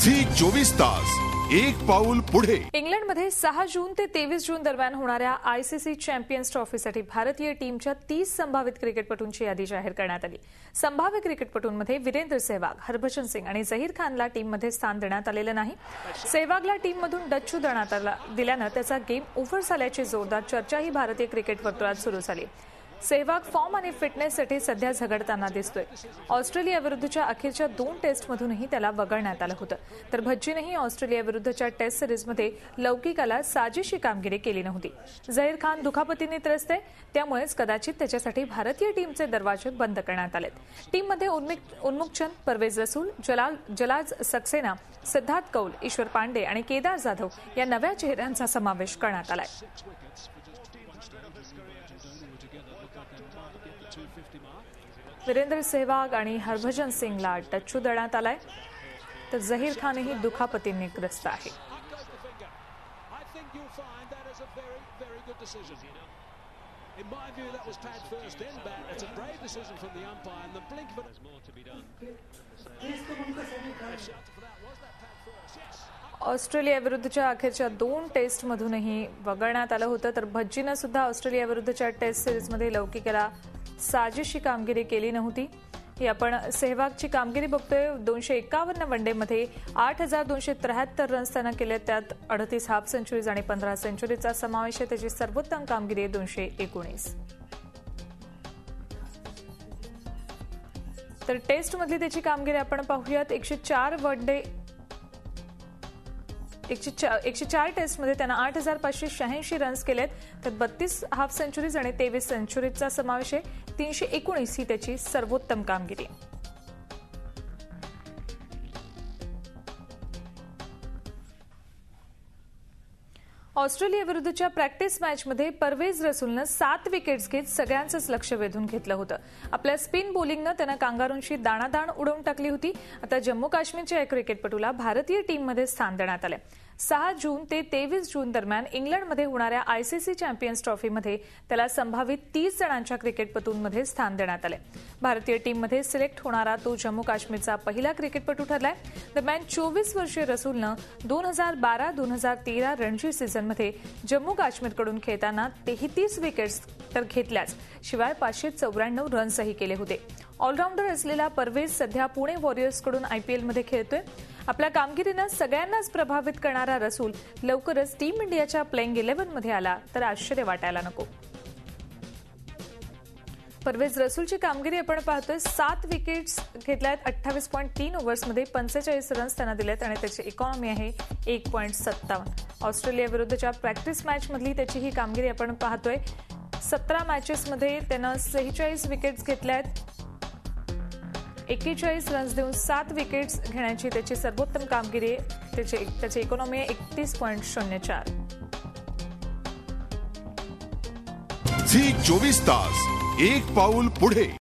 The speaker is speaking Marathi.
झी 24 तास एक पाऊल पुढे। इंग्लंडमध्ये 6 जून ते 23 जून दरम्यान होणाऱ्या आयसीसी चॅम्पियन्स ट्रॉफीसाठी भारतीय टीमच्या 30 संभावित क्रिकेटपटूंची यादी जाहीर करण्यात आली। संभाव्य क्रिकेटपटूंमध्ये वीरेंद्र सहवाग, हरभजन सिंग आणि झहीर खानला टीममध्ये स्थान देण्यात आलेलं नाही। सहवागला टीममधून डच्चू देण्यात दिल्यानं त्याचा गेम ओव्हर झाल्याची जोरदार चर्चाही भारतीय क्रिकेट वर्तुळात सुरू झाली। सहवाग फॉर्म आणि फिटनेससाठी सध्या झगडताना दिसतोय। ऑस्ट्रेलियाविरुद्धच्या अखेरच्या 2 टेस्टमधूनही त्याला वगळण्यात आलं होतं, तर भज्जीनंही ऑस्ट्रेलियाविरुद्धच्या टेस्ट सिरीजमध्ये लौकिकाला साजेशी कामगिरी केली नव्हती। झहीर खान दुखापतीने त्रस्त आहे, त्यामुळेच कदाचित त्याच्यासाठी भारतीय टीमचे दरवाजे बंद करण्यात आलेत। टीममध्ये उन्मुक्चंद, परवेज रसूल, जलाज सक्सेना, सिद्धार्थ कौल, ईश्वर पांडे आणि केदार जाधव या नव्या चेहऱ्यांचा समावेश करण्यात आलाय। वीरेंद्र सहवाग आणि हरभजन सिंगला डच्चू देण्यात आलाय, तर झहीर खानही दुखापतीने ग्रस्त आहे। ऑस्ट्रेलियाविरुद्धच्या अखेरच्या 2 टेस्टमधूनही वगळण्यात आलं होतं, तर भज्जीनं सुद्धा ऑस्ट्रेलियाविरुद्धच्या टेस्ट सिरीजमध्ये लौकिकाला साजेशी कामगिरी केली नव्हती। ही आपण सहवागची कामगिरी बघतोय। 251 वनडेमध्ये 8273 रन्स त्यानं केले, त्यात 38 हाफ सेंचुरीज आणि 15 सेंचुरीचा समावेश आहे। त्याची सर्वोत्तम कामगिरी 219। तर टेस्टमधली त्याची कामगिरी आपण पाहूयात। 104 टेस्टमध्ये त्यानं 8586 रन्स केलेत, त्यात 32 हाफ सेंचुरीज आणि 23 सेंचुरीचा समावेश आहे। 319 ही त्याची सर्वोत्तम कामगिरी। ऑस्ट्रेलियाविरुद्धच्या प्रॅक्टिस मॅचमध्ये परवेज रसूलनं 7 विकेट्स घेत सगळ्यांचंच लक्ष वेधून घेतलं होतं। आपल्या स्पिन बॉलिंगनं त्यानं कांगारूंची दाणादाण उडवून टाकली होती। आता जम्मू काश्मीरच्या या क्रिकेटपटूला भारतीय टीममध्ये स्थान देण्यात आलं। 6 जून ते 23 जून दरम्यान इंग्लंडमध्ये होणाऱ्या आयसीसी चॅम्पियन्स ट्रॉफीमध्ये त्याला संभावित 30 जणांच्या क्रिकेटपटूंमध्ये स्थान देण्यात आले। भारतीय टीममध्ये सिलेक्ट होणारा तो जम्मू काश्मीरचा पहिला क्रिकेटपटू ठरलाय। दरम्यान 24 वर्षीय रसूलनं 2012-2013 रणजी सीझनमध्ये जम्मू काश्मीरकडून खेळताना 33 विकेट्स तर घेतल्याच, शिवाय 594 रन्सही केले होते। ऑलराऊंडर असलेला परवेज सध्या पुणे वॉरियर्सकडून आयपीएलमध्ये खेळतोय। आपल्या कामगिरीनं सगळ्यांनाच प्रभावित करणारा रसूल लवकरच टीम इंडियाच्या प्लेइंग 11 मध्ये आला तर आश्चर्य वाटायला नको। परवेज रसूलची कामगिरी आपण पाहतोय। 7 विकेट्स घेतल्यात, 28.3 ओव्हर्समध्ये 45 रन्स त्यांना दिलेत आणि त्याची इकॉनॉमी आहे 1.57। ऑस्ट्रेलियाविरुद्धच्या प्रॅक्टिस मॅचमधली त्याची ही कामगिरी आपण पाहतोय। 17 मॅचेसमध्ये त्यानं 46 विकेट्स घेतल्यात, 41 रन्स देऊन 7 विकेट्स घेण्याची त्याची सर्वोत्तम कामगिरी आहे। त्याची इकॉनॉमी आहे 31.04। झी 24 तास एक पाऊल पुढे।